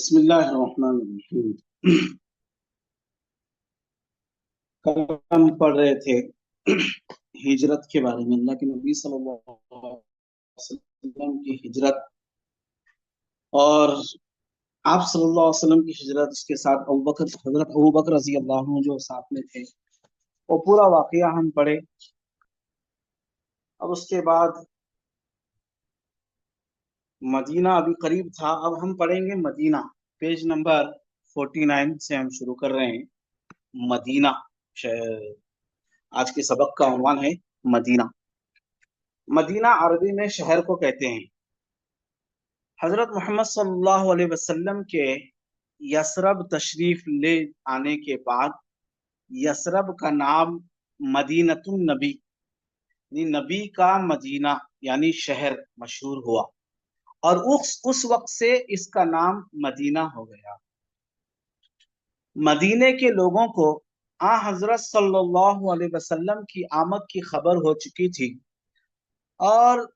बिस्मिल्लाहिर्रहमानिर्रहीम। कल हम पढ़ रहे थे हिजरत के बारे में। अल्लाह के नबी सल्लल्लाहु अलैहि वसल्लम की हिजरत और आप सल्लल्लाहु अलैहि वसल्लम की हिजरत, उसके साथ हजरत अबू बकर रजी अल्लाह अन्हु जो साथ में थे, वो पूरा वाकया हम पढ़े। अब उसके बाद मदीना अभी करीब था। अब हम पढ़ेंगे मदीना। पेज नंबर 49 से हम शुरू कर रहे हैं। मदीना आज के सबक का उन्वान है मदीना। मदीना अरबी में शहर को कहते हैं। हजरत मोहम्मद सल्लल्लाहु अलैहि वसल्लम के यसरब तशरीफ ले आने के बाद यसरब का नाम मदीनतुन नबी यानी नबी का मदीना यानी शहर मशहूर हुआ, और उस वक्त से इसका नाम मदीना हो गया। मदीने के लोगों को आ हजरत सल्लल्लाहु अलैहि वसल्लम की आमद की खबर हो चुकी थी और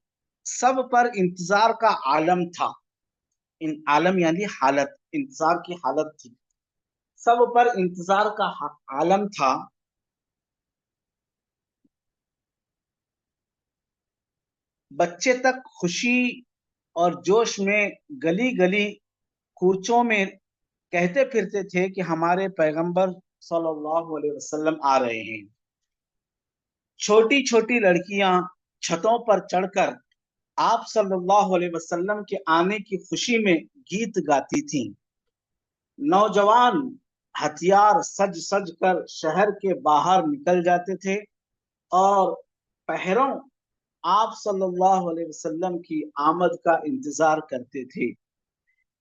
सब पर इंतजार का आलम था। इन आलम यानी हालत, इंतजार की हालत थी। सब पर इंतजार का आलम था। बच्चे तक खुशी और जोश में गली गली कूचों में कहते फिरते थे कि हमारे पैगंबर सल्लल्लाहु अलैहि वसल्लम आ रहे हैं। छोटी छोटी लड़कियां छतों पर चढ़कर आप सल्लल्लाहु अलैहि वसल्लम के आने की खुशी में गीत गाती थीं। नौजवान हथियार सज सज कर शहर के बाहर निकल जाते थे और पहरों आप सल्लल्लाहु अलैहि वसल्लम की आमद का इंतजार करते थे।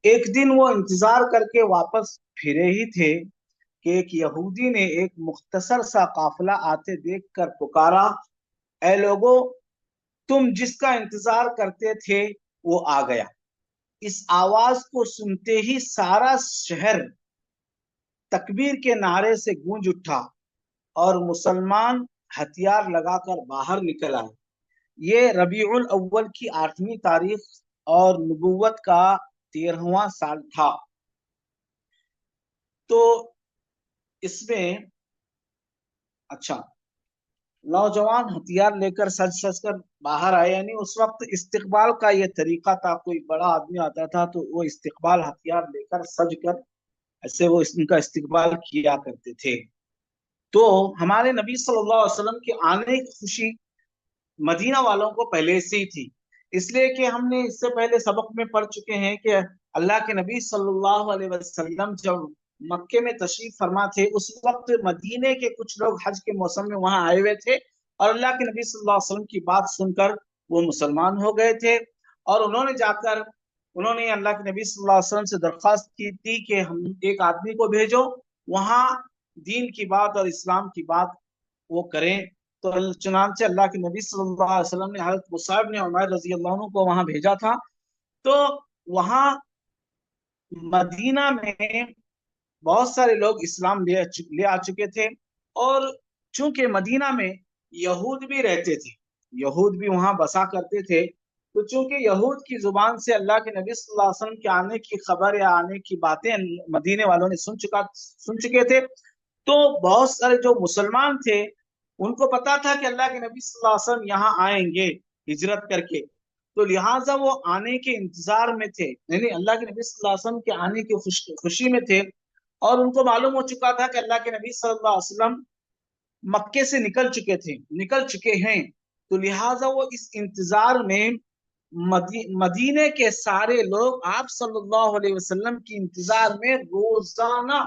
एक दिन वो इंतजार करके वापस फिरे ही थे कि एक यहूदी ने एक मुख्तसर सा काफिला आते देखकर पुकारा, ऐ लोगो, तुम जिसका इंतजार करते थे वो आ गया। इस आवाज को सुनते ही सारा शहर तकबीर के नारे से गूंज उठा और मुसलमान हथियार लगाकर बाहर निकल आए। ये रबीउल अव्वल की 8वीं तारीख और नबूवत का 13वां साल था। तो इसमें अच्छा, नौजवान हथियार लेकर सज सज कर बाहर आए, यानी उस वक्त इस्तिकबाल का ये तरीका था। कोई बड़ा आदमी आता था तो वो इस्तिकबाल हथियार लेकर सज कर ऐसे वो इनका इस्तिकबाल किया करते थे। तो हमारे नबी सल्लल्लाहु अलैहि वसल्लम के आने की खुशी मदीना वालों को पहले से ही थी। इसलिए कि हमने इससे पहले सबक में पढ़ चुके हैं कि अल्लाह के नबी सल्लल्लाहु अलैहि वसल्लम जब मक्के में तशरीफ फरमा थे, उस वक्त मदीने के कुछ लोग हज के मौसम में वहां आए हुए थे और अल्लाह के नबी सल्लल्लाहु अलैहि वसल्लम की बात सुनकर वो मुसलमान हो गए थे। और उन्होंने अल्लाह के नबी सल्लल्लाहु अलैहि वसल्लम से दरख्वास्त की थी कि हम एक आदमी को भेजो, वहां दीन की बात और इस्लाम की बात वो करें। तो चुनांचे अल्लाह के नबी सल्लल्लाहु अलैहि वसल्लम ने हजरत मुसाब ने उमर रजी अल्लाह अन्हु को वहां भेजा था। तो वहां मदीना में बहुत सारे लोग इस्लाम ले आ चुके थे। और चूंकि मदीना में यहूद भी रहते थे, यहूद भी वहां बसा करते थे, तो चूंकि यहूद की जुबान से अल्लाह के नबी सल्लल्लाहु अलैहि वसल्लम के आने की खबर या आने की बातें मदीने वालों ने सुन चुके थे। तो बहुत सारे जो मुसलमान थे उनको पता था कि अल्लाह के नबी सल्लल्लाहु अलैहि वसल्लम यहाँ आएंगे हिजरत करके, तो लिहाजा वो आने के इंतजार में थे, यानी अल्लाह के नबी सल्लल्लाहु अलैहि वसल्लम के आने की खुशी में थे। और उनको मालूम हो चुका था कि अल्लाह के नबी सल्लल्लाहु अलैहि वसल्लम मक्के से निकल चुके हैं। तो लिहाजा वो इस इंतजार में मदीने के सारे लोग आप सल्लल्लाहु अलैहि वसल्लम की इंतजार में रोजाना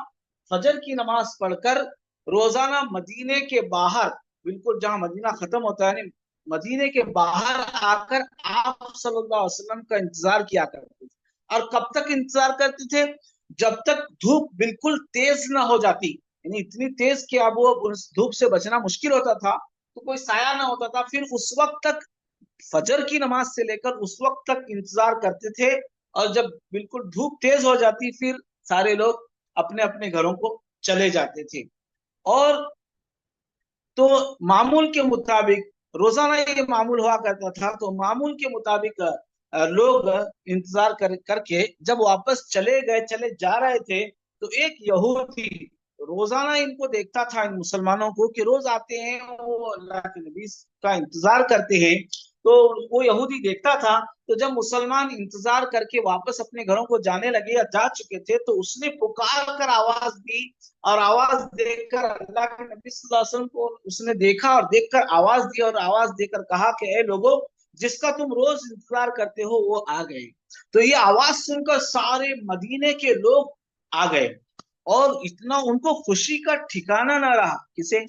फजर की नमाज पढ़कर रोजाना मदीने के बाहर, बिल्कुल जहां मदीना खत्म होता है, मदीने के बाहर आकर आप सल्लल्लाहु अलैहि वसल्लम का इंतजार किया करते थे। और कब तक इंतजार करते थे? जब तक धूप बिल्कुल तेज ना हो जाती, यानी इतनी तेज कि अब वो उस धूप से बचना मुश्किल होता था, तो कोई साया ना होता था। फिर उस वक्त तक, फजर की नमाज से लेकर उस वक्त तक इंतजार करते थे। और जब बिल्कुल धूप तेज हो जाती, फिर सारे लोग अपने अपने घरों को चले जाते थे। और तो मामूल के मुताबिक रोजाना ये मामूल हुआ करता था। तो मामूल के मुताबिक लोग इंतजार करके जब वापस चले जा रहे थे, तो एक यहूदी रोजाना इनको देखता था, इन मुसलमानों को, कि रोज आते हैं, वो अल्लाह के नबी का इंतजार करते हैं। तो वो यहूदी देखता था, तो जब मुसलमान इंतजार करके वापस अपने घरों को जाने लगे या जा चुके थे, तो उसने पुकार कर आवाज दी, और आवाज देकर अल्लाह के नबी सल्लल्लाहु अलैहि वसल्लम को उसने देखा, और देखकर आवाज दी, और आवाज देकर कहा कि ए लोगों, जिसका तुम रोज इंतजार करते हो वो आ गए। तो ये आवाज सुनकर सारे मदीने के लोग आ गए, और इतना उनको खुशी का ठिकाना ना रहा। किसे?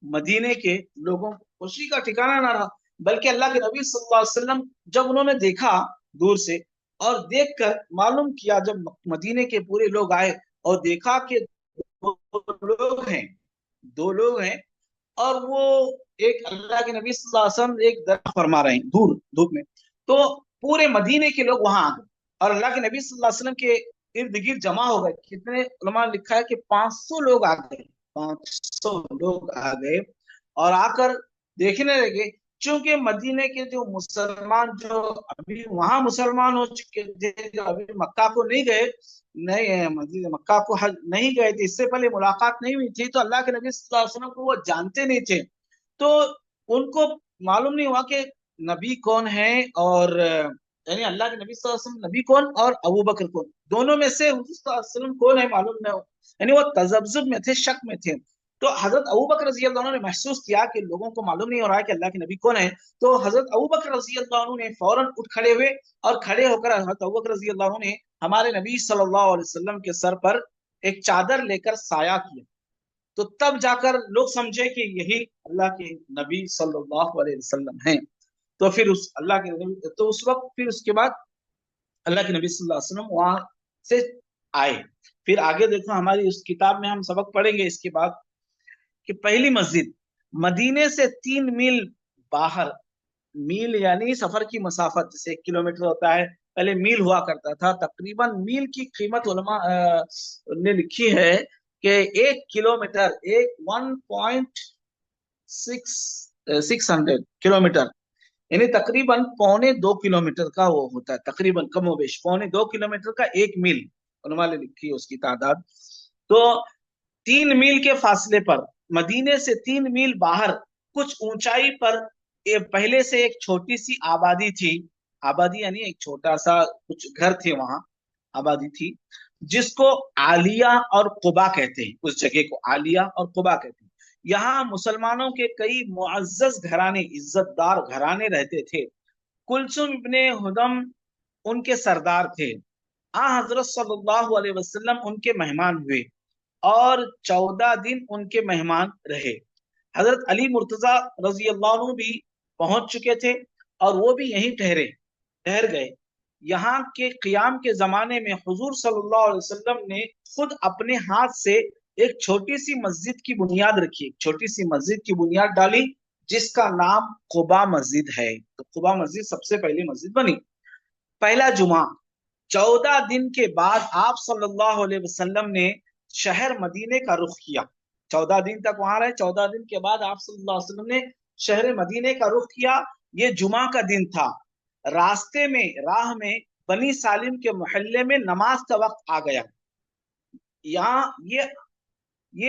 मदीने के लोगों को खुशी का ठिकाना ना रहा। बल्कि अल्लाह के नबी सल्लल्लाहु अलैहि वसल्लम जब उन्होंने देखा दूर से, और देखकर मालूम किया, जब मदीने के पूरे लोग आए और देखा कि दो लोग हैं, दो लोग हैं, और वो एक अल्लाह के नबी सल्लल्लाहु अलैहि वसल्लम एक दरगाह फरमा रहे हैं दूर धूप में, तो पूरे मदीने के लोग वहां आ गए, और अल्लाह के नबी सल्लल्लाहु अलैहि वसल्लम के इर्द गिर्द जमा हो गए। कितने उलमा ने लिखा है कि 500 लोग आ गए, 500 लोग आ गए, और आकर देखने लगे। चूंकि मदीने के जो मुसलमान, जो अभी वहां मुसलमान हो चुके थे, जो अभी मक्का को नहीं गए, नहीं मदीना मक्का को हज नहीं गए थे, इससे पहले मुलाकात नहीं हुई थी, तो अल्लाह के नबी सल्लल्लाहु अलैहि वसल्लम को वो जानते नहीं थे। तो उनको मालूम नहीं हुआ कि नबी कौन है, और यानी अल्लाह के नबी सल्लल्लाहु अलैहि वसल्लम नबी कौन और अबू बकर कौन, दोनों में से हुजूर सल्लल्लाहु अलैहि वसल्लम कौन है मालूम नहीं हो। यानी वो तजब्जुब में थे, शक में थे। तो हजरत अबू बकर रजी अल्लाह अन्हु ने महसूस किया कि लोगों को मालूम नहीं हो रहा है कि अल्लाह के नबी कौन है। तो हजरत अबू बकर रजी अल्लाह अन्हु ने फौरन उठ खड़े हुए, और खड़े होकर हजरत अबू बकर रजी अल्लाह अन्हु ने हमारे नबी सल्लल्लाहु अलैहि वसल्लम के सर पर एक चादर लेकर साया किया। तो तब जाकर लोग समझे कि यही अल्लाह के नबी सल्लल्लाहु अलैहि वसल्लम हैं। तो फिर उस अल्लाह के नबी, तो उस वक्त फिर उसके बाद अल्लाह के नबी सल्लल्लाहु अलैहि वसल्लम वहां से आए। फिर आगे देखो, हमारी उस किताब में हम सबक पढ़ेंगे इसके बाद, कि पहली मस्जिद मदीने से 3 मील बाहर, मील यानी सफर की मसाफत, जैसे 1 किलोमीटर होता है, पहले मील हुआ करता था। तकरीबन मील की कीमत उलमा ने लिखी है कि 1 किलोमीटर, एक 1.6 किलोमीटर, यानी तकरीबन 1.25 किलोमीटर का वो होता है, तकरीबन कम बेश 1.25 किलोमीटर का 1 मील उलमा ने लिखी है उसकी तादाद। तो 3 मील के फासले पर, मदीने से 3 मील बाहर, कुछ ऊंचाई पर पहले से एक छोटी सी आबादी थी। आबादी यानी एक छोटा सा कुछ घर थे वहां, आबादी थी, जिसको आलिया और कुबा कहते हैं। उस जगह को आलिया और कुबा कहते हैं। यहाँ मुसलमानों के कई मुअज्जज घराने, इज्जतदार घराने रहते थे। कुलसुम इब्ने हुदम उनके सरदार थे। आ हजरत सल्लल्लाहु अलैहि वसल्लम उनके मेहमान हुए, और 14 दिन उनके मेहमान रहे। हजरत अली मुर्तजा रजी अल्लाह भी पहुंच चुके थे, और वो भी यहीं ठहर गए। यहाँ के क़ियाम के जमाने में हुजूर सल्लल्लाहु अलैहि वसल्लम ने खुद अपने हाथ से एक छोटी सी मस्जिद की बुनियाद रखी, एक छोटी सी मस्जिद की बुनियाद डाली, जिसका नाम कुबा मस्जिद है। तो कुबा मस्जिद सबसे पहली मस्जिद बनी। पहला जुमा, 14 दिन के बाद आप सल्लल्लाहु अलैहि वसल्लम ने शहर मदीने का रुख किया। 14 दिन तक वहां रहे, 14 दिन के बाद आप सल्लल्लाहु अलैहि वसल्लम ने शहर मदीने का रुख किया। ये जुमा का दिन था। रास्ते में, राह में बनी सालिम के मोहल्ले में नमाज का वक्त आ गया। यहाँ ये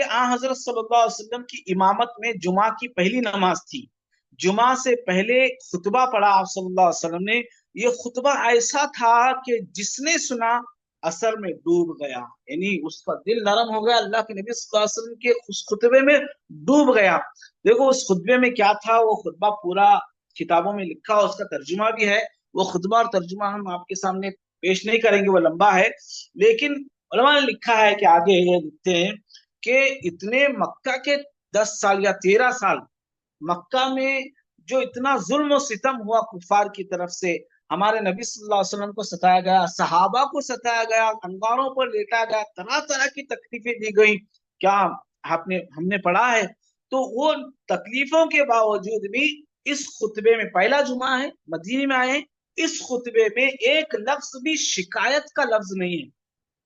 आ हजरत सल्लल्लाहु अलैहि वसल्लम की इमामत में जुमा की पहली नमाज थी। जुमा से पहले खुतबा पढ़ा आप सल्लल्लाहु अलैहि वसल्लम ने। ये खुतबा ऐसा था कि जिसने सुना असर में डूब गया, यानी उसका दिल नरम हो गया, अल्लाह के नबी सल्लल्लाहु अलैहि वसल्लम के उस खुतबे में डूब गया। देखो उस खुतबे में क्या था, वो खुतबा पूरा किताबों में लिखा, उसका तर्जुमा भी है। वो खुतबा और तर्जुमा हम आपके सामने पेश नहीं करेंगे, वो लंबा है। लेकिन उलमा ने लिखा है कि आगे ये लिखते हैं कि इतने मक्का के 10 साल या 13 साल मक्का में जो इतना जुल्म और सितम हुआ कुफार की तरफ से, हमारे नबी सल्लल्लाहु अलैहि वसल्लम को सताया गया, सहाबा को सताया गया, अंगारों पर लेटा गया, तरह तरह की तकलीफें दी गई। क्या आपने हमने पढ़ा है? तो वो तकलीफों के बावजूद भी इस खुतबे में, पहला जुमा है, मदीने में आए, इस खुतबे में एक लफ्ज भी शिकायत का लफ्ज नहीं है।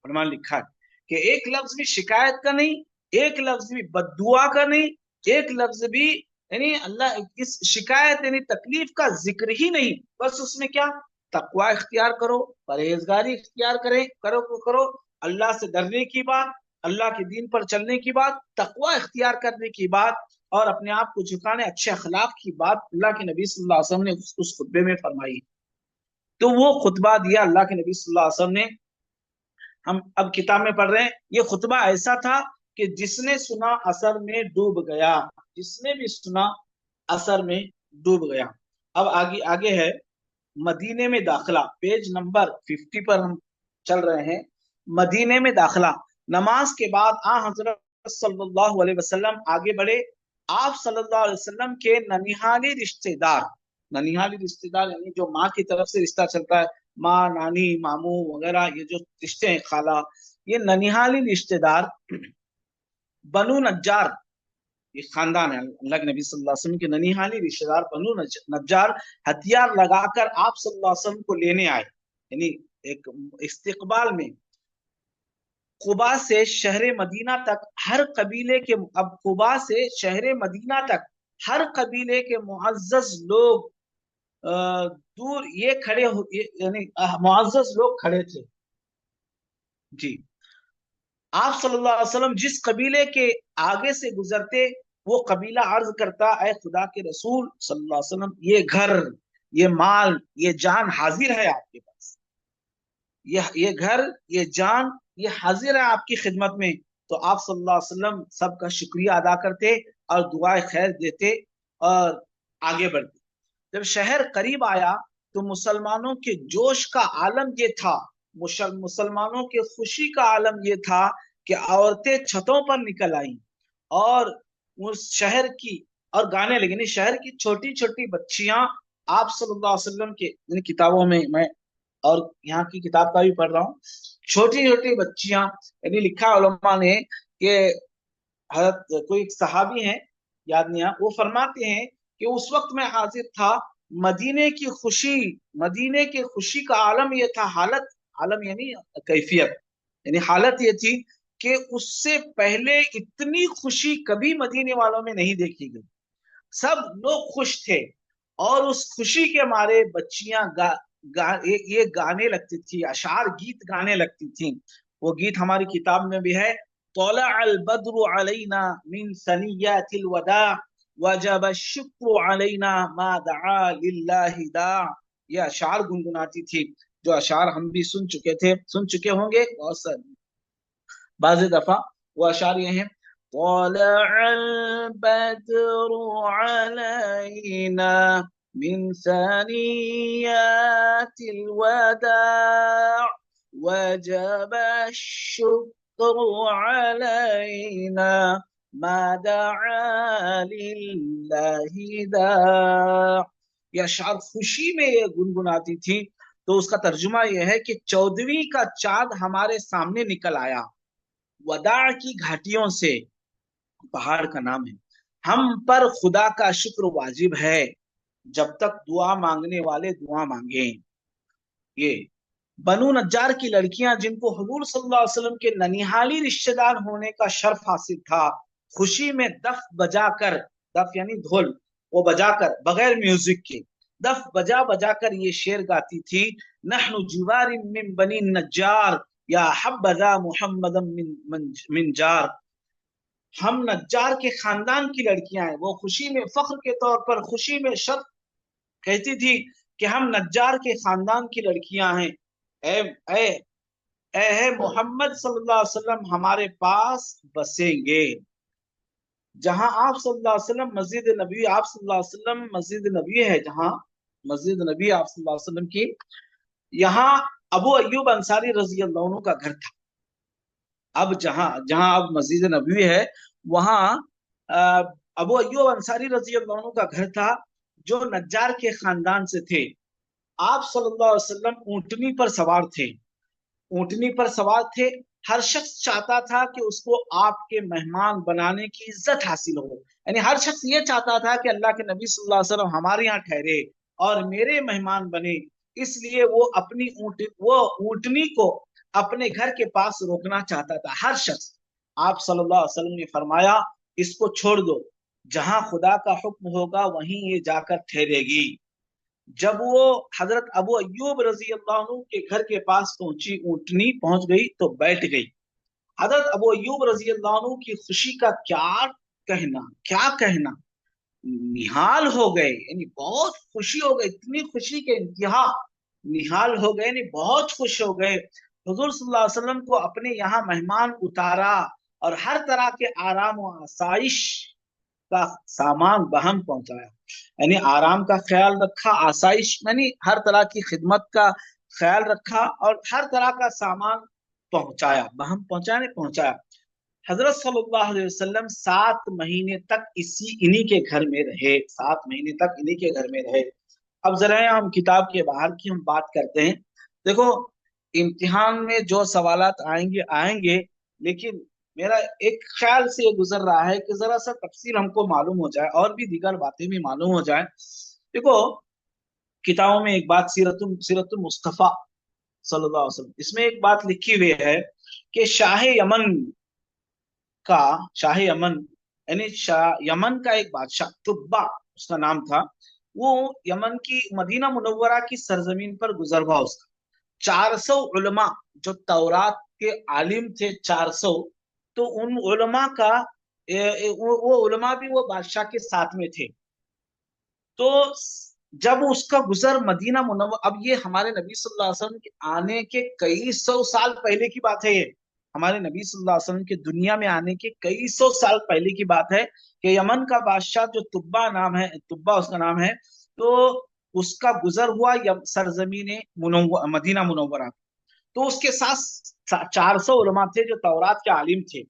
फरमान लिखा है कि एक लफ्ज भी शिकायत का नहीं, एक लफ्ज भी बद्दुआ का नहीं, एक लफ्ज भी, यानी अल्लाह इस शिकायत यानी तकलीफ का जिक्र ही नहीं। बस उसमें क्या, तकवा इख्तियार करो, परहेजगारी इख्तियार करो, अल्लाह से डरने की बात, अल्लाह के दीन पर चलने की बात, तकवा इख्तियार करने की बात और अपने आप को झुकाने, अच्छे अखलाक की बात अल्लाह के नबी सल्लल्लाहु अलैहि वसल्लम ने उस खुतबे में फरमाई। तो वो खुतबा दिया अल्लाह के नबी सल्लल्लाहु अलैहि वसल्लम ने, हम अब किताब में पढ़ रहे हैं। ये खुतबा ऐसा था कि जिसने सुना असर में डूब गया, जिसने भी सुना असर में डूब गया। अब आगे आगे है मदीने में दाखिला, पेज नंबर 50 पर हम चल रहे हैं। मदीने में दाखिला, नमाज के बाद आ हजरत सल्लल्लाहु अलैहि वसल्लम आगे बढ़े। आप सल्लल्लाहु अलैहि वसल्लम के ननिहाली रिश्तेदार, ननिहाली रिश्तेदार यानी जो माँ की तरफ से रिश्ता चलता है, माँ, नानी, मामू वगैरह, ये जो रिश्ते हैं, खाला, ये ननिहाली रिश्तेदार बनु नज्जार, ये खानदान है अल्लाह के नबी सल्लल्लाहु अलैहि वसल्लम के ननिहाली रिश्तेदार बनु नज्जार हथियार लगाकर आप सल्लल्लाहु अलैहि वसल्लम को लेने आए, यानी एक इस्तिकबाल में। कुबा से शहर मदीना तक हर कबीले के, अब कुबा से शहर मदीना तक हर कबीले के मुअज्जज लोग दूर ये खड़े हो, यानी मुअज्जज लोग खड़े थे जी। आप सल्लल्लाहु अलैहि वसल्लम जिस कबीले के आगे से गुजरते, वो कबीला अर्ज करता, ऐ खुदा के रसूल सल्लल्लाहु अलैहि वसल्लम, ये घर, ये माल, ये जान हाजिर है आपके पास, ये घर, ये जान, ये हाजिर है आपकी खिदमत में। तो आप सल्लल्लाहु अलैहि वसल्लम सबका शुक्रिया अदा करते और दुआए खैर देते और आगे बढ़ते। जब शहर करीब आया तो मुसलमानों के जोश का आलम ये था, मुसलमानों के खुशी का आलम ये था कि औरतें छतों पर निकल आई और उस शहर की, और गाने लगे, नहीं, शहर की छोटी छोटी बच्चियां आप सल्लल्लाहु अलैहि वसल्लम के किताबों में, मैं और यहाँ की किताब का भी पढ़ रहा हूँ, छोटी छोटी बच्चियां, यानी लिखा उलमा ने कि हजरत कोई एक सहाबी हैं, याद नहीं, वो फरमाते हैं कि उस वक्त मैं हाजिर था, मदीने की खुशी, मदीने की खुशी का आलम यह था, हालत, आलम यानी कैफियत, यानी हालत ये थी कि उससे पहले इतनी खुशी कभी मदीने वालों में नहीं देखी गई। सब लोग खुश थे और उस खुशी के मारे बच्चियां ये गाने लगती थी, अशार गीत गाने लगती थी। वो गीत हमारी किताब में भी है, तौला अल बद्रु अलैना मिन सनियातिल वदा वजब शुक्र अलैना मा दआ लिल्लाहि दा। ये अशार गुनगुनाती थी, जो अशार हम भी सुन चुके होंगे बहुत सारे, बाज़ दफा। वो अशार ये हैं, तौलअल बद्रु अलैना मिन सनियातिल वदा वजब शुक्र अलैना मा दआ लिल्लाहि दा। ये अशार खुशी में ये गुनगुनाती थी। तो उसका तर्जुमा यह है कि 14वीं का चांद हमारे सामने निकल आया, वदा की घाटियों से, पहाड़ का नाम है। हम पर खुदा का शुक्र वाजिब है जब तक दुआ मांगने वाले दुआ मांगे। ये बनु नज्जार की लड़कियां, जिनको हुजूर सल्लल्लाहु अलैहि वसल्लम के ननिहाली रिश्तेदार होने का शर्फ हासिल था, खुशी में दफ बजाकर, दफ यानी ढोल, वो बजाकर बगैर म्यूजिक के दफ बजा बजाकर ये शेर गाती थी, नहनु जिवारिन मिन बनी नज्जार या हब्बजा मुहम्मदम मिन जार। हम नज्जार के खानदान की लड़कियां हैं। वो खुशी में, फख्र के तौर पर, खुशी में शर्फ कहती थी कि हम नज्जार के खानदान की लड़कियां हैं। ए, ए, ए मोहम्मद सल्लल्लाहु अलैहि वसल्लम हमारे पास बसेंगे। जहां आप सल्लल्लाहु अलैहि वसल्लम मस्जिद नबी, आप सल्लल्लाहु अलैहि वसल्लम मस्जिद नबी है, जहां मस्जिद नबी आप सल्लल्लाहु अलैहि वसल्लम की, यहाँ अबू अय्यूब अंसारी रजी अल्लाह अन्हु का घर था। अब जहां जहां अब मस्जिद नबी है, वहां अबू अय्यूब अंसारी रजी अल्लाह अन्हु का घर था, जो नज्जार के खानदान से थे। आप सल्लल्लाहु अलैहि वसल्लम ऊंटनी पर सवार थे, ऊंटनी पर सवार थे। हर शख्स चाहता था कि उसको आपके मेहमान बनाने की इज्जत हासिल हो, यानी हर शख्स ये चाहता था कि अल्लाह के नबी सल्लल्लाहु अलैहि वसल्लम हमारे यहाँ ठहरे और मेरे मेहमान बने। इसलिए वो अपनी ऊंटनी को अपने घर के पास रोकना चाहता था हर शख्स। आप सल्लल्लाहु अलैहि वसल्लम ने फरमाया, इसको छोड़ दो, जहां खुदा का हुक्म होगा वहीं ये जाकर ठहरेगी। जब वो हजरत अबू अय्यूब रजी अल्लाह अन्हु के घर के पास पहुंची, ऊंटनी पहुंच गई तो बैठ गई। हजरत अबू अय्यूब रजी अल्लाह अन्हु की खुशी का क्या कहना, निहाल हो गए, यानी बहुत खुशी हो गई, इतनी खुशी के इंतहा, निहाल हो गए, यानी बहुत खुश हो गए। हुजूर सल्लल्लाहु अलैहि वसल्लम को अपने यहाँ मेहमान उतारा और हर तरह के आराम और आसाइश का सामान बहम पहुंचाया, यानी आराम का ख्याल रखा, आसाइश यानी हर तरह की खिदमत का ख्याल रखा और हर तरह का सामान पहुंचाया, बहम पहुंचाया नहीं पहुंचाया। हजरत सल्लल्लाहु अलैहि वसल्लम 7 महीने तक इन्हीं के घर में रहे, 7 महीने तक इन्हीं के घर में रहे। अब जरा हम किताब के बाहर की हम बात करते हैं। देखो, इम्तिहान में जो सवालात आएंगे आएंगे, लेकिन मेरा एक ख्याल से ये गुजर रहा है कि जरा सा तफसील हमको मालूम हो जाए और भी दीगर बातें भी मालूम हो जाए। देखो, किताबों में एक बात, सीरतुल मुस्तफा सल्लल्लाहु अलैहि वसल्लम, इसमें एक बात लिखी हुई है कि शाह यमन यानी यमन का एक बादशाह तुब्बा उसका नाम था, वो यमन की मदीना मुनव्वरा की सरजमीन पर गुजर हुआ। उसका 400 उलमा जो तौरात के आलिम थे, 400, तो उन उलमा का वो उलमा भी वो बादशाह के साथ में थे। तो जब उसका गुजर मदीना मुनव्वरा, अब ये हमारे नबी सल्लल्लाहु अलैहि वसल्लम के आने के कई सौ साल पहले की बात है। ये हमारे नबी सल्लल्लाहु अलैहि वसल्लम के दुनिया में आने के कई सौ साल पहले की बात है कि यमन का बादशाह जो तुब्बा उसका नाम है, तो उसका गुजर हुआ सरजमीन मदीना मुनव्वरा। तो उसके साथ 400 उलमा थे जो तौरात के आलिम थे।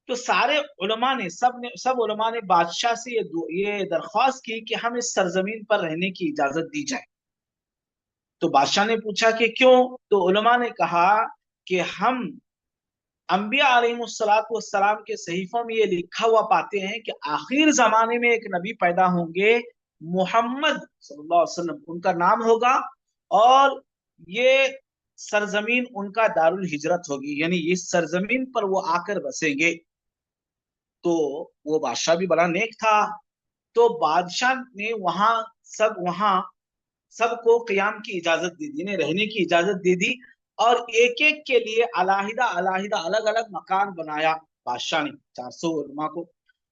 तो सारे उलमा ने सब उलमा ने बादशाह से ये दरख्वास्त की कि हम इस सरजमीन पर रहने की इजाजत दी जाए। तो बादशाह ने पूछा कि क्यों? तो उलमा ने कहा कि हम अंबिया अलैहिस्सलाम के सहीफों में ये लिखा हुआ पाते हैं कि आखिर जमाने में एक नबी पैदा होंगे, मोहम्मद सल्लल्लाहु अलैहि वसल्लम उनका नाम होगा, और ये सरजमीन उनका दारुल हिजरत होगी, यानी इस सरजमीन पर वो आकर बसेंगे। तो वो बादशाह भी बड़ा नेक था, तो बादशाह ने वहां सबको कयाम की इजाजत दे दी, इन्हें रहने की इजाजत दे दी, और एक एक के लिए अलाहिदा अलाहिदा अलग अलग मकान बनाया बादशाह ने 400 उलमा को,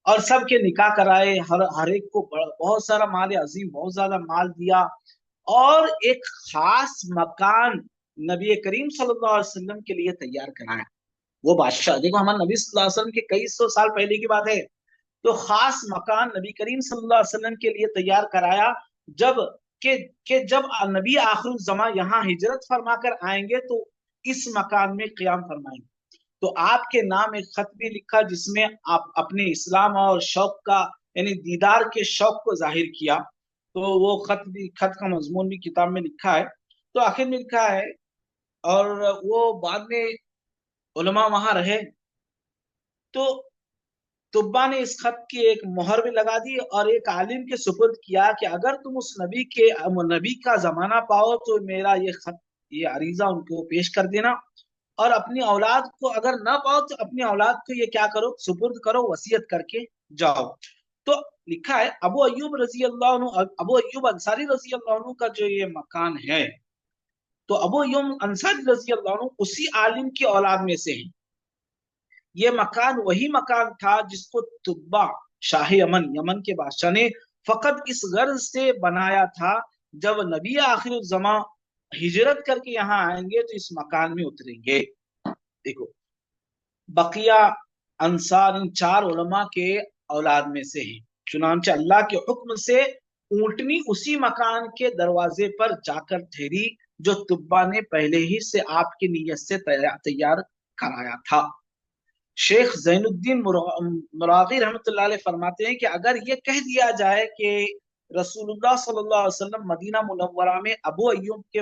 और सबके निकाह कराए, हर एक को बहुत सारा माल अजीम, बहुत ज्यादा माल दिया, और एक खास मकान नबी करीम सल्लल्लाहु अलैहि वसल्लम के लिए तैयार कराया। वो बादशाह, देखो हमारे नबी सल्लल्लाहु अलैहि वसल्लम के कई सौ साल पहले की बात है, तो खास मकान नबी करीम सल्लल्लाहु अलैहि वसल्लम के लिए तैयार कराया। जब जब नबी आखिर जमा यहाँ हिजरत फरमा कर आएंगे तो इस मकान में क्याम फरमाएंगे। तो आपके नाम एक खत भी लिखा जिसमें आप अपने इस्लाम और शौक का, यानी दीदार के शौक को जाहिर किया। तो वो खत का मजमून भी किताब में लिखा है। तो आखिर में लिखा है, और वो बाद में उलमा वहां रहे, तो तुब्बा ने इस खत की एक मोहर भी लगा दी और एक आलिम के सुपुर्द किया कि अगर तुम उस नबी का जमाना पाओ तो मेरा ये खत, ये अरीजा उनको पेश कर देना, और अपनी औलाद को अगर ना पाओ तो अपनी औलाद को ये क्या करो, सुपुर्द करो, वसीयत करके जाओ। तो लिखा है अबू अय्यूब अंसारी रजी अल्लाह अन्हु का जो ये मकान है, तो अबू अय्यूब अंसारी रजी अल्लाह अन्हु उसी आलिम की औलाद में से है। ये मकान वही मकान था जिसको तुब्बा शाह यमन के बादशाह ने फकत इस गर्ज से बनाया था, जब नबी आखिर जमा हिजरत करके यहाँ आएंगे तो इस मकान में उतरेंगे। देखो, बकिया अंसार इन 4 उलमा के औलाद में से है। चुनांचे अल्लाह के हुक्म से ऊंटनी उसी मकान के दरवाजे पर जाकर ठहरी जो तुब्बा ने पहले ही से आपकी नीयत से तैयार कराया था। शेख जैनुद्दीन मुरागी रहमतुल्लाह अलैह फरमाते हैं कि अगर ये कह दिया जाए कि रसूलुल्लाह सल्लल्लाहु अलैहि वसल्लम मदीना मुनव्वरा में अबू अय्यूब के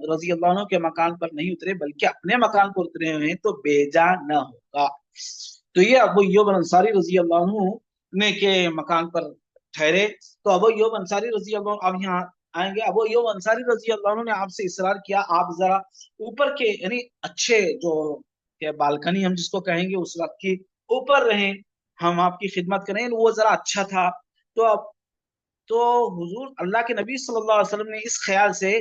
रजी अल्लाह अन्हु के मकान पर नहीं उतरे बल्कि अपने मकान पर उतरे हुए हैं तो बेजा न होगा। तो ये अबू अय्यूब अंसारी रजी अल्लाह अन्हु ने के मकान पर ठहरे। तो अबू अय्यूब अंसारी रजी अल्लाह, अब यहाँ आएंगे, अबू अय्यूब अंसारी रजी अल्लाह अन्हु ने आपसे इसरार किया, आप जरा ऊपर के यानी अच्छे जो कि बालकनी हम जिसको कहेंगे उस वक्त की, ऊपर रहें, हम आपकी खिदमत करें, वो जरा अच्छा था। तो अब تو हुजूर अल्लाह के नबी सल्लल्लाहु अलैहि वसल्लम ने इस ख्याल से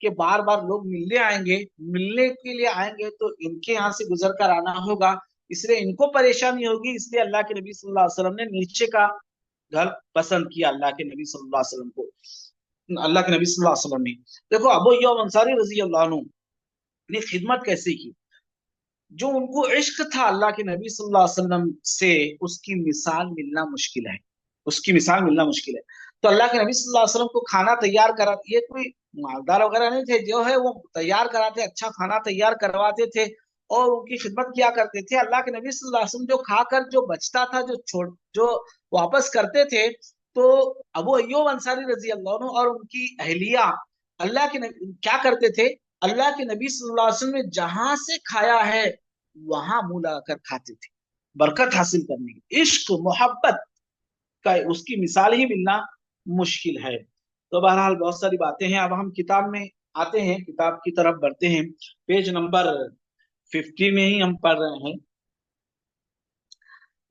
कि बार बार लोग मिलने आएंगे, मिलने के लिए आएंगे तो इनके यहाँ से गुजर कर आना होगा, इसलिए इनको परेशानी होगी, इसलिए अल्लाह के नबी सल्लल्लाहु अलैहि वसल्लम ने नीचे का घर पसंद किया अल्लाह के नबी सल्लल्लाहु अलैहि वसल्लम को। अल्लाह के नबी सल्लल्लाहु अलैहि वसल्लम ने, देखो अबू अय्यूब अंसारी रजी अल्लाह अन्हु ने खिदमत कैसे की, जो उनको इश्क था अल्लाह के नबी सल्लल्लाहु अलैहि वसल्लम से, उसकी मिसाल मिलना मुश्किल है, उसकी मिसाल मिलना मुश्किल है। तो अल्लाह के नबी सल्लल्लाहु अलैहि वसल्लम को खाना तैयार करा, ये कोई मालदार वगैरह नहीं थे, जो है वो तैयार कराते, अच्छा खाना तैयार करवाते थे और उनकी खिदमत किया करते थे। अल्लाह के नबी सल्लल्लाहु अलैहि वसल्लम जो खाकर जो बचता था, जो छोड़ जो वापस करते थे, तो अबू अय्यूब अंसारी रजी अल्लाह अन्हु और उनकी अहलिया अल्लाह के नबी क्या करते थे, अल्लाह के नबी सल्लल्लाहु अलैहि वसल्लम ने जहां से खाया है वहां मुंह लगाकर खाते थे, बरकत हासिल करने की, इश्क मोहब्बत का उसकी मिसाल ही मिलना मुश्किल है। तो बहरहाल बहुत सारी बातें हैं, अब हम किताब में आते हैं, किताब की तरफ बढ़ते हैं। पेज नंबर 50 में ही हम पढ़ रहे हैं,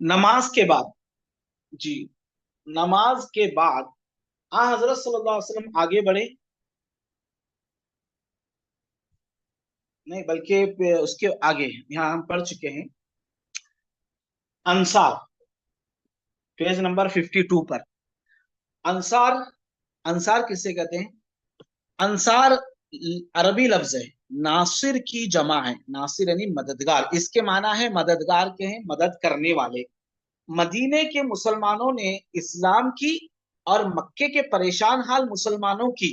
नमाज के बाद, जी, नमाज के बाद हजरत सल्लल्लाहु अलैहि वसल्लम आगे बढ़े, नहीं बल्कि उसके आगे यहाँ हम पढ़ चुके हैं, अंसार, पेज नंबर 52 पर। अंसार, अंसार किसे कहते हैं? अंसार अरबी लफ्ज है, नासिर की जमा है, नासिर यानी मददगार, इसके माना है मददगार के हैं, मदद करने वाले। मदीने के मुसलमानों ने इस्लाम की और मक्के के परेशान हाल मुसलमानों की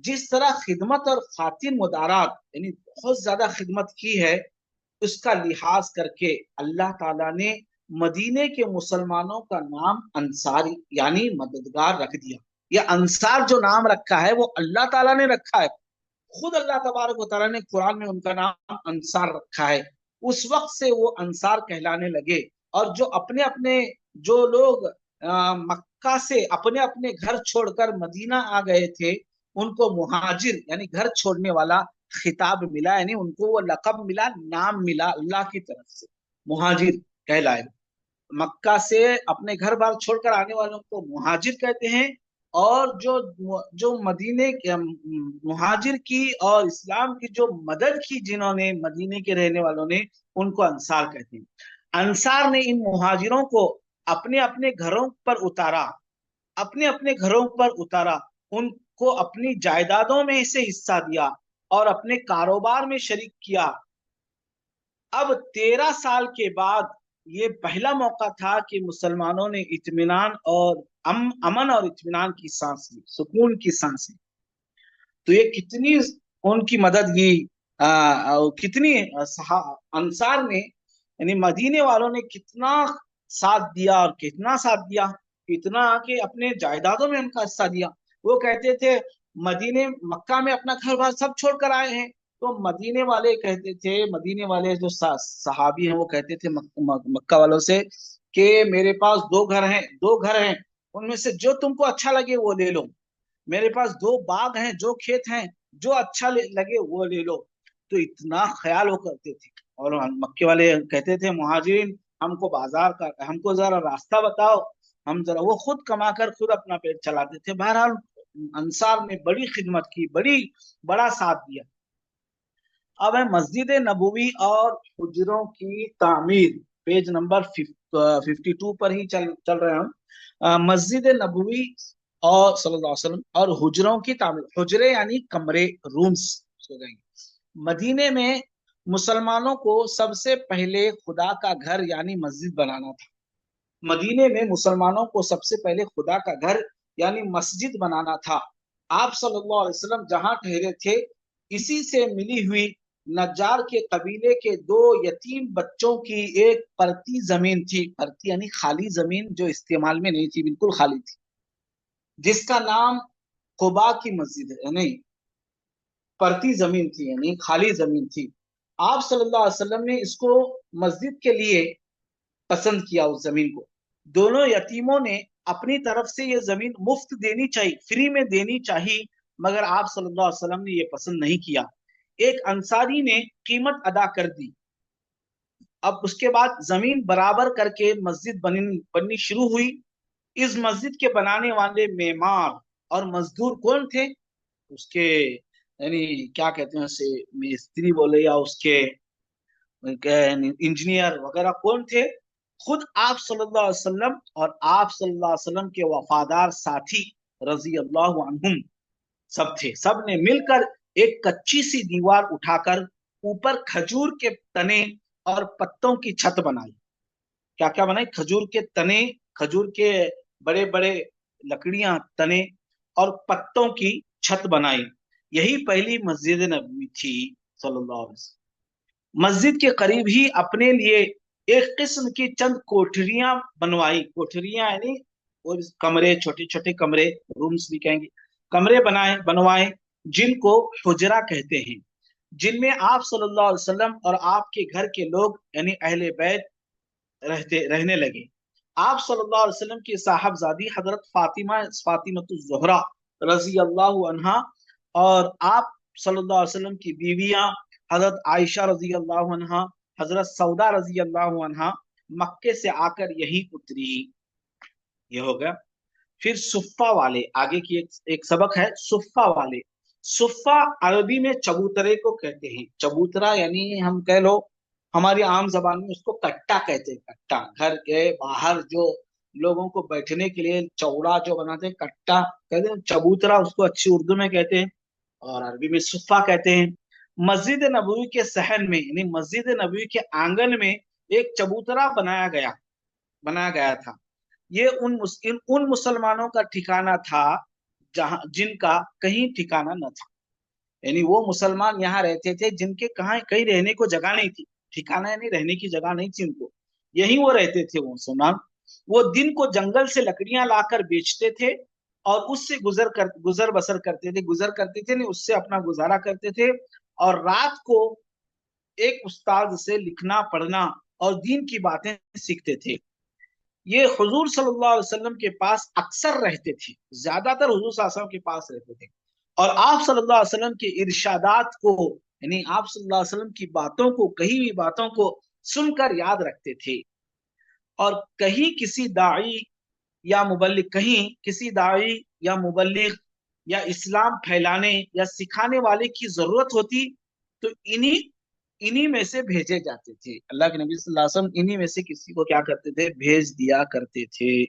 जिस तरह खिदमत और खातिर मुदारात यानी बहुत ज्यादा खिदमत की है, उसका लिहाज करके अल्लाह ताला ने मदीने के मुसलमानों का नाम अंसारी यानी मददगार रख दिया। यह अंसार जो नाम रखा है वो अल्लाह ताला ने रखा है, खुद अल्लाह तबारक व तआला ने कुरान में उनका नाम अंसार रखा है। उस वक्त से वो अंसार कहलाने लगे। और जो अपने अपने जो लोग मक्का से अपने अपने घर छोड़कर मदीना आ गए थे, उनको मुहाजिर यानी घर छोड़ने वाला खिताब मिला, यानी उनको वो लकब मिला, नाम मिला अल्लाह की तरफ से, मुहाजिर कहलाए। मक्का से अपने घर बार छोड़कर आने वालों को मुहाजिर कहते हैं, और जो जो मदीने के मुहाजिर की और इस्लाम की जो मदद की जिन्होंने मदीने के रहने वालों ने, उनको अंसार कहते हैं। अंसार ने इन मुहाजिरों को अपने अपने घरों पर उतारा, अपने अपने घरों पर उतारा, उनको अपनी जायदादों में से हिस्सा दिया और अपने कारोबार में शरीक किया। अब 13 साल के बाद ये पहला मौका था कि मुसलमानों ने इत्मीनान और अमन और इत्मीनान की सांस ली, सुकून की सांस ली। तो ये कितनी उनकी मदद की, कितनी अंसार ने यानी मदीने वालों ने कितना साथ दिया, और कितना साथ दिया, इतना कि अपने जायदादों में उनका हिस्सा दिया। वो कहते थे मदीने मक्का में अपना घर बार सब छोड़कर आए हैं, तो मदीने वाले कहते थे, मदीने वाले जो सहाबी हैं वो कहते थे मक्का वालों से कि मेरे पास दो घर हैं, दो घर हैं, उनमें से जो तुमको अच्छा लगे वो ले लो, मेरे पास दो बाग हैं, जो खेत हैं, जो अच्छा लगे वो ले लो। तो इतना ख्याल वो करते थे। और मक्के वाले कहते थे मुहाजिरीन हमको बाजार का, हमको जरा रास्ता बताओ, हम जरा, वो खुद कमा कर खुद अपना पेट चलाते थे। बहरहाल अंसार ने बड़ी खिदमत की, बड़ा साथ दिया। अब है मस्जिद नबवी और हुजरों की तामीर, पेज नंबर 52 पर ही चल रहे हैं हम। मस्जिद नबवी और सल्लल्लाहु अलैहि वसल्लम और हुजरों की तामीर, हुजरे यानी कमरे, रूम्स हो जाएंगे। मदीने में मुसलमानों को सबसे पहले खुदा का घर यानी मस्जिद बनाना था। मदीने में मुसलमानों को सबसे पहले खुदा का घर यानी मस्जिद बनाना था। आप सल्लल्लाहु अलैहि वसल्लम जहां ठहरे थे, इसी से मिली हुई नज्जार के कबीले के दो यतीम बच्चों की एक परती जमीन थी, परती यानी खाली जमीन जो इस्तेमाल में नहीं थी, बिल्कुल खाली थी, जिसका नाम कुबा की मस्जिद है, नहीं परती जमीन थी यानी खाली जमीन थी। आप सल्लल्लाहु अलैहि वसल्लम ने इसको मस्जिद के लिए पसंद किया, उस जमीन को। दोनों यतीमों ने अपनी तरफ से ये जमीन मुफ्त देनी चाहिए, फ्री में देनी चाहिए, मगर आप सल्लल्लाहु अलैहि वसल्लम ने ये पसंद नहीं किया। एक अंसारी ने कीमत अदा कर दी। अब उसके बाद जमीन बराबर करके मस्जिद बननी शुरू हुई। इस मस्जिद के बनाने वाले मेमार और मजदूर कौन थे? उसके यानी क्या कहते हैं उसे, मिस्त्री बोले या उसके इंजीनियर वगैरह कौन थे? खुद आप सल्लल्लाहु अलैहि वसल्लम और आप सल्लल्लाहु अलैहि वसल्लम के वफादार साथी रजी अल्लाह अन्हुम सब थे। सब ने मिलकर एक कच्ची सी दीवार उठाकर ऊपर खजूर के तने और पत्तों की छत बनाई। क्या क्या बनाई? खजूर के तने, खजूर के बड़े बड़े लकड़ियां, तने और पत्तों की छत बनाई। यही पहली मस्जिद नबवी थी सल्लल्लाहु अलैहि वसल्लम। मस्जिद के करीब ही अपने लिए एक किस्म की चंद कोठरियां बनवाई। कोठरियां यानी वो कमरे, छोटे छोटे कमरे, रूम्स भी कहेंगे, कमरे बनवाए, जिनको हुजरा कहते हैं, जिनमें आप सल्लल्लाहु अलैहि वसल्लम और आपके घर के लोग यानी अहले बैत रहने लगे। आप सल्लल्लाहु अलैहि वसल्लम की साहबजादी हजरत फातिमा रजी अल्लाह अन्हा और आप सल्लल्लाहु अलैहि वसल्लम की बीवियां हजरत आयशा रजी अल्लाह अन्हा, हजरत सौदा रजी अल्लाह अन्हा मक्के से आकर यही उतरी। ये हो गया। फिर सुफ्फा वाले, आगे की एक सबक है सुफ्फा वाले। सुफ्फा अरबी में चबूतरे को कहते हैं। चबूतरा यानी हम कह लो हमारी आम जबान में उसको कट्टा कहते हैं। कट्टा, घर के बाहर जो लोगों को बैठने के लिए चौड़ा जो बनाते हैं, कट्टा कहते हैं। चबूतरा उसको अच्छी उर्दू में कहते हैं और अरबी में सुफ्फा कहते हैं। मस्जिद नबवी के सहन में यानी मस्जिद नबवी के आंगन में एक चबूतरा बनाया गया था। ये उन मुसलमानों का ठिकाना था जहां जिनका कहीं ठिकाना न था। यानी वो मुसलमान यहाँ रहते थे जिनके कहाँ कहीं रहने को जगह नहीं थी। ठिकाना यानी रहने की जगह नहीं थी उनको, यही वो रहते थे वो मुसलमान। वो दिन को जंगल से लकड़ियां लाकर बेचते थे और उससे गुजर बसर करते थे। गुजर करते थे नहीं, उससे अपना गुजारा करते थे। और रात को एक उस्ताद से लिखना पढ़ना और दीन की बातें सीखते थे। ये हुजूर सल्लल्लाहु अलैहि वसल्लम के पास अक्सर रहते थे, ज्यादातर हुजूर सल्लल्लाहु अलैहि वसल्लम के पास रहते थे और आप सल्लल्लाहु अलैहि वसल्लम के इरशादात को यानी आप सल्लल्लाहु अलैहि वसल्लम की बातों को, कही हुई बातों को सुनकर याद रखते थे। और कहीं किसी दाई या मुबल्लिग या इस्लाम फैलाने या सिखाने वाले की जरूरत होती तो इन्हीं इन्हीं में से भेजे जाते थे। अल्लाह के नबी सल्लल्लाहु अलैहि वसल्लम इन्हीं में से किसी को क्या करते थे? भेज दिया करते थे।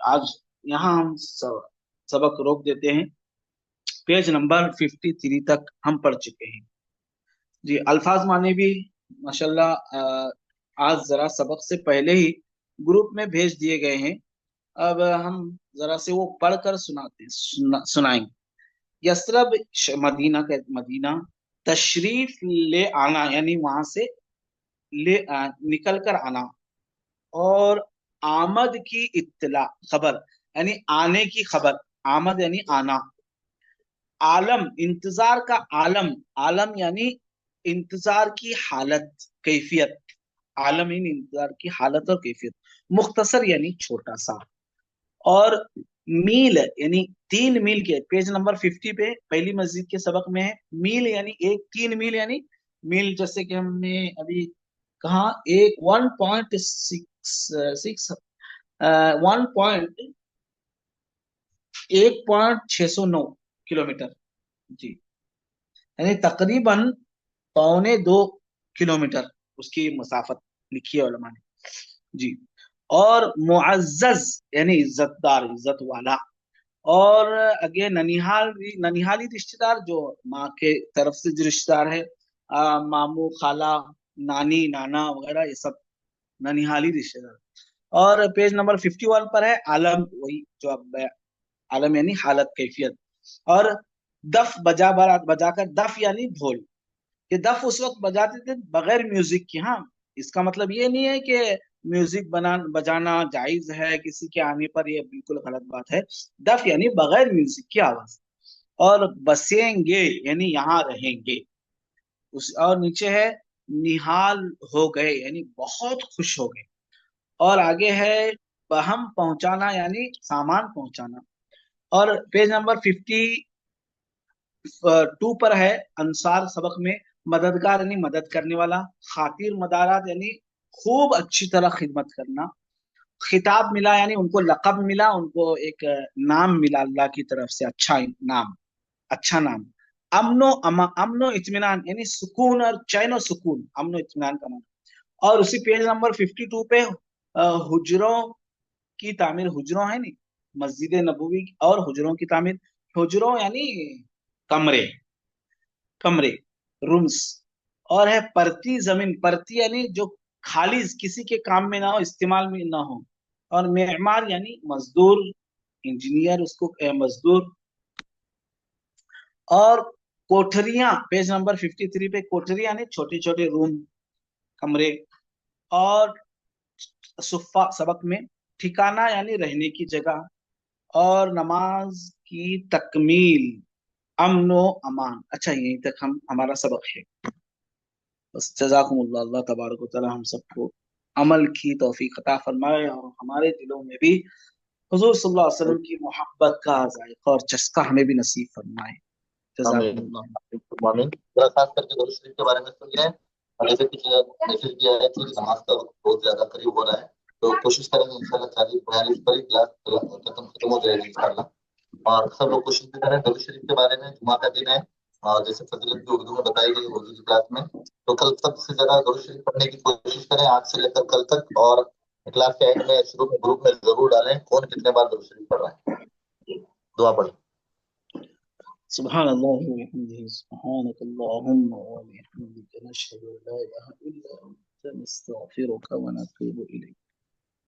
आज यहाँ हम सबक रोक देते हैं। पेज नंबर 53 तक हम पढ़ चुके हैं। जी, अल्फाज माने भी माशाल्लाह आज जरा सबक से पहले ही ग्रुप में भेज दिए गए हैं। अब हम जरा से वो पढ़कर सुनाएंगे। यसरब, मदीना, तशरीफ ले आना यानी वहां से निकल कर आना। और आमद की इत्तला, खबर यानी आने की खबर। आमद यानी आना। आलम, इंतजार का आलम। आलम यानी इंतजार की हालत, कैफियत। आलम यानी इंतजार की हालत और कैफियत। मुख्तसर यानी छोटा सा। और मील यानी 3 मील के, पेज नंबर 50 पे पहली मस्जिद के सबक में है। मील यानी 3 मील यानी मील जैसे कि हमने अभी कहा, एक 1.6 1.609 किलोमीटर। जी, यानी तकरीबन 1.25 किलोमीटर उसकी मसाफत लिखी है उलमा ने। जी। और मुअज्जज यानी इज्जतदार, इज्जत वाला। और आगे ननिहाली रिश्तेदार, जो माँ के तरफ से जो रिश्तेदार है, मामू, खाला, नानी, नाना वगैरह, ये सब ननिहाली रिश्तेदार। और पेज नंबर 51 पर है आलम, वही जो अब आलम यानी हालत, कैफियत। और दफ बजाकर, दफ यानी ढोल। ये दफ उस वक्त बजाते थे बगैर म्यूजिक के। हाँ, इसका मतलब ये नहीं है कि म्यूजिक बजाना जायज है किसी के आने पर, ये बिल्कुल गलत बात है। दफ यानी बगैर म्यूजिक की आवाज। और बसेंगे यानी यहाँ रहेंगे। और नीचे है निहाल हो गए यानी बहुत खुश हो गए। और आगे है बहम, पहुंचाना यानी सामान पहुंचाना। और पेज नंबर 52 पर है अंसार सबक में, मददगार यानी मदद करने वाला। खातिर मदारात यानी खूब अच्छी तरह खिदमत करना। خطاب ملا یعنی ان کو لقب ملا، ان کو ایک نام ملا اللہ کی طرف سے، اچھا نام، اچھا نام. امن و اطمینان یعنی سکون اور چین و سکون، امن و اطمینان کا نام. اور اسی پیج نمبر 52 پہ حجروں کی تعمیر، حجروں ہے نہیں، مسجد نبوی اور حجروں کی تعمیر. حجروں یعنی کمرے، کمرے، رومس. اور ہے پرتی زمین، پرتی یعنی جو خالی کسی کے کام میں نہ ہو، استعمال میں نہ ہو. اور معمار یعنی مزدور، انجینئر اس کو مزدور. اور کوٹھریاں پیج نمبر 53 پہ، کوٹھریاں یعنی چھوٹے چھوٹے روم، کمرے. اور صفہ سبق میں، ٹھکانہ یعنی رہنے کی جگہ. اور نماز کی تکمیل، امن و امان. اچھا یہیں تک ہمارا سبق ہے. بس جزاکم اللہ، اللہ تبارک و تعالی ہم سب کو عمل کی توفیق عطا فرمائے، اور ہمارے دلوں میں بھی حضور صلی اللہ علیہ وسلم کی محبت کا ذائقہ اور چسکا ہمیں بھی نصیب فرمائے. جزاکم آمین اللہ. آمین. ذرا خاص کر کے درود شریف کے بارے میں سن لیں. اور جیسے کچھ میسج کیا ہے کہ نماز کا وقت بہت زیادہ قریب ہو رہا ہے، تو کوشش کریں گے انشاءاللہ 40-42 پر ہی کلاس ختم ہو جائے گی انشاءاللہ. اور سب لوگ کوشش بھی کریں درود شریف کے بارے میں. جمعہ کا دن ہے، اور جیسے فضیلت بھی اردو میں بتائی گئی اردو کی کلاس میں، تو کل سب سے زیادہ درود شریف پڑھنے کی کوشش کریں آج سے لے کر کل تک. اور کلاس کے اینڈ میں شروع میں گروپ میں ضرور ڈالیں کون کتنے بار درود شریف پڑھ رہا ہے. دعا پڑھیں. سبحان اللہ وبحمده، سبحانك اللهم وبحمدك، نشهد ان لا اله الا انت، نستغفرك ونتوب اليك.